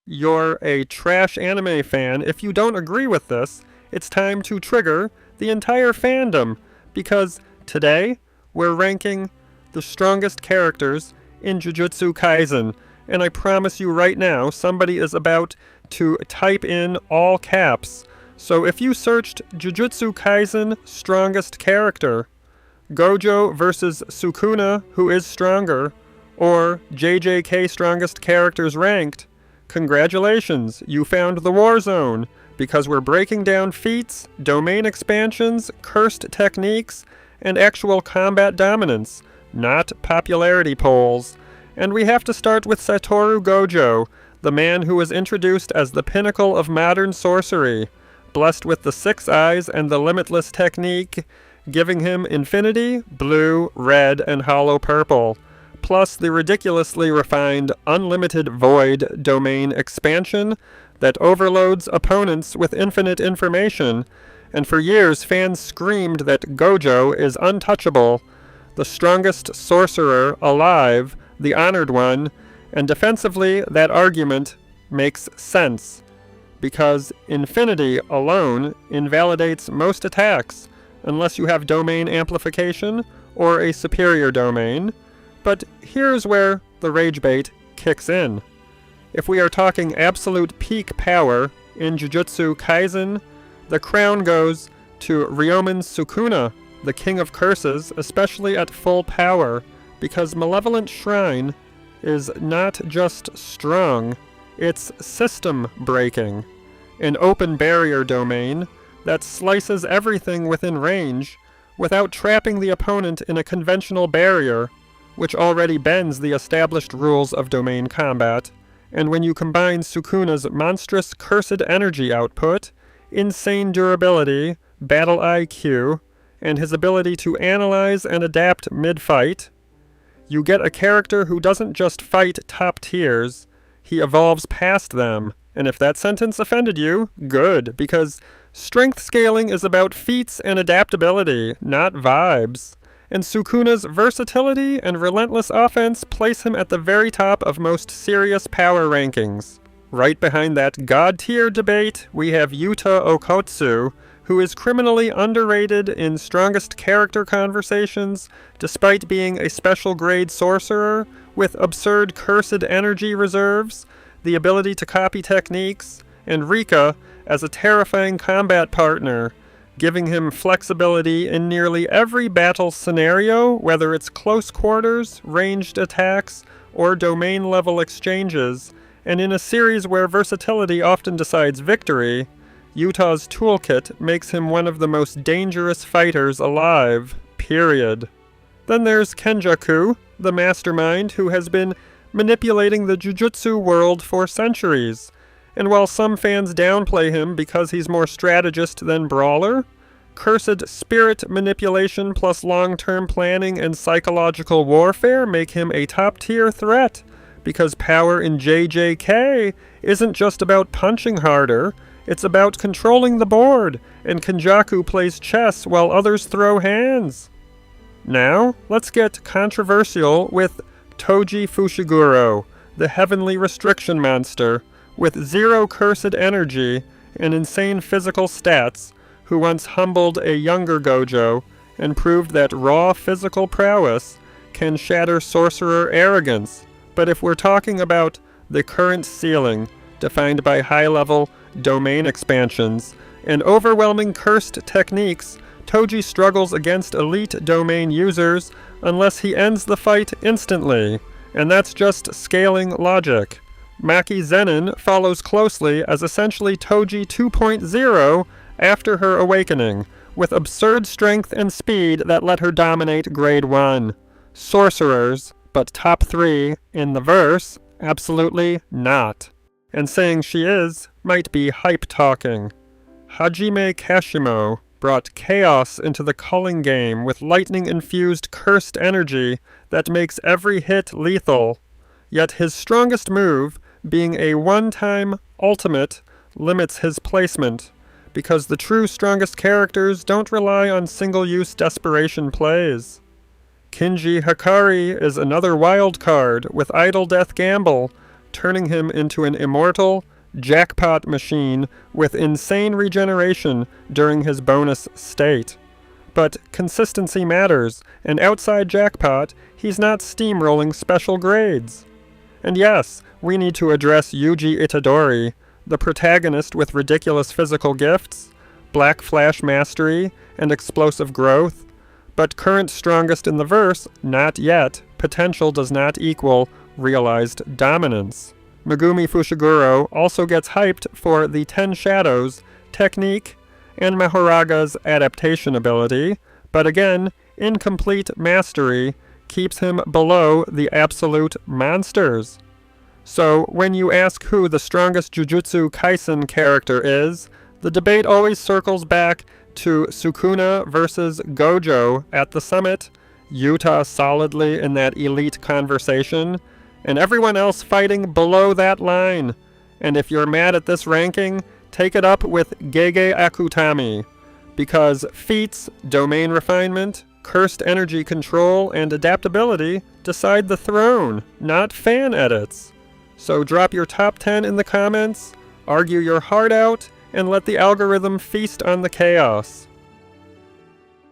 you're a trash anime fan, if you don't agree with this, it's time to trigger the entire fandom, because today we're ranking the strongest characters in Jujutsu Kaisen, and I promise you right now, somebody is about to type in all caps. So if you searched Jujutsu Kaisen Strongest Character, Gojo versus Sukuna Who Is Stronger, or JJK Strongest Characters Ranked, congratulations, you found the war zone, because we're breaking down feats, domain expansions, cursed techniques, and actual combat dominance, not popularity polls. And we have to start with Satoru Gojo, the man who was introduced as the pinnacle of modern sorcery, blessed with the 6 eyes and the limitless technique, giving him infinity, blue, red, and hollow purple, plus the ridiculously refined unlimited void domain expansion that overloads opponents with infinite information, and for years fans screamed that Gojo is untouchable, the strongest sorcerer alive, the honored one, and defensively that argument makes sense, because infinity alone invalidates most attacks, unless you have domain amplification or a superior domain. But here's where the rage bait kicks in. If we are talking absolute peak power in Jujutsu Kaisen, the crown goes to Ryomen Sukuna, the king of curses, especially at full power, because Malevolent Shrine is not just strong, it's system breaking, an open barrier domain that slices everything within range without trapping the opponent in a conventional barrier, which already bends the established rules of domain combat. And when you combine Sukuna's monstrous cursed energy output, insane durability, battle IQ, and his ability to analyze and adapt mid-fight, you get a character who doesn't just fight top tiers, he evolves past them. And if that sentence offended you, good, because strength scaling is about feats and adaptability, not vibes. And Sukuna's versatility and relentless offense place him at the very top of most serious power rankings. Right behind that god-tier debate, we have Yuta Okotsu, who is criminally underrated in strongest character conversations, despite being a special grade sorcerer with absurd cursed energy reserves, the ability to copy techniques, and Rika as a terrifying combat partner, giving him flexibility in nearly every battle scenario, whether it's close quarters, ranged attacks, or domain-level exchanges, and in a series where versatility often decides victory, Yuta's toolkit makes him one of the most dangerous fighters alive, period. Then there's Kenjaku, the mastermind who has been manipulating the Jujutsu world for centuries, and while some fans downplay him because he's more strategist than brawler, cursed spirit manipulation plus long-term planning and psychological warfare make him a top-tier threat, because power in JJK isn't just about punching harder, it's about controlling the board, and Kenjaku plays chess while others throw hands. Now, let's get controversial with Toji Fushiguro, the heavenly restriction monster, with 0 cursed energy and insane physical stats, who once humbled a younger Gojo and proved that raw physical prowess can shatter sorcerer arrogance. But if we're talking about the current ceiling, defined by high-level domain expansions and overwhelming cursed techniques, Toji struggles against elite domain users unless he ends the fight instantly, and that's just scaling logic. Maki Zenin follows closely as essentially Toji 2.0 after her awakening, with absurd strength and speed that let her dominate Grade 1. Sorcerers, but top 3 in the verse, absolutely not. And saying she is might be hype talking. Hajime Kashimo brought chaos into the culling game with lightning-infused cursed energy that makes every hit lethal. Yet his strongest move, being a one-time ultimate, limits his placement, because the true strongest characters don't rely on single-use desperation plays. Kinji Hikari is another wild card with Idle Death Gamble, turning him into an immortal jackpot machine with insane regeneration during his bonus state. But consistency matters, and outside jackpot, he's not steamrolling special grades. And yes, we need to address Yuji Itadori, the protagonist with ridiculous physical gifts, Black Flash mastery, and explosive growth. But current strongest in the verse, not yet. Potential does not equal realized dominance. Megumi Fushiguro also gets hyped for the 10 Shadows technique and Mahoraga's adaptation ability, but again, incomplete mastery keeps him below the absolute monsters. So when you ask who the strongest Jujutsu Kaisen character is, the debate always circles back to Sukuna versus Gojo at the summit, Yuta solidly in that elite conversation, and everyone else fighting below that line. And if you're mad at this ranking, take it up with Gege Akutami, because feats, domain refinement, cursed energy control, and adaptability decide the throne, not fan edits. So drop your top 10 in the comments, argue your heart out, and let the algorithm feast on the chaos.